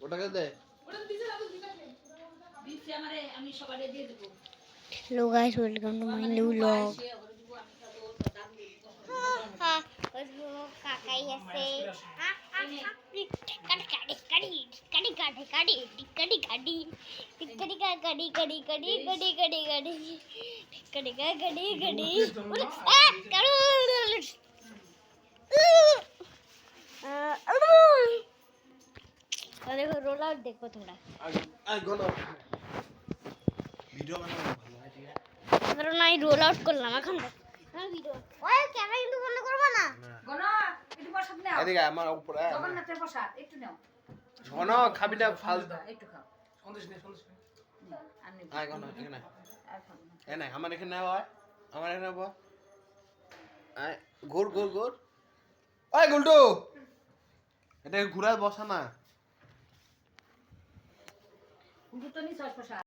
ওটাকে দে। Hello guys, welcome to my new vlog. কাকাই আছে দেখো রোল আউট দেখো তোমরা ভিডিও বানানো ভালো হয় ঠিক আছে। ধরো না রোল আউট করলাম এখন ভিডিও ওই ক্যামেরা কিন্তু বন্ধ করবে না গণ একটু প্রসাদ নাও এদিকে আমার উপরে জগন্নাথের প্রসাদ একটু নাও ঘন খাবি না ফালতু একটু খাও সন্দেশ নে আমি আয় ঘন এখানে আর খাবো না এ নাই আমার এখানে হয় আমার এখানে বল আয় ঘুর ঘুর ঘুর ওই গুলটু এটা ঘুরা বসা না দুটো নি 6 প্রসাদ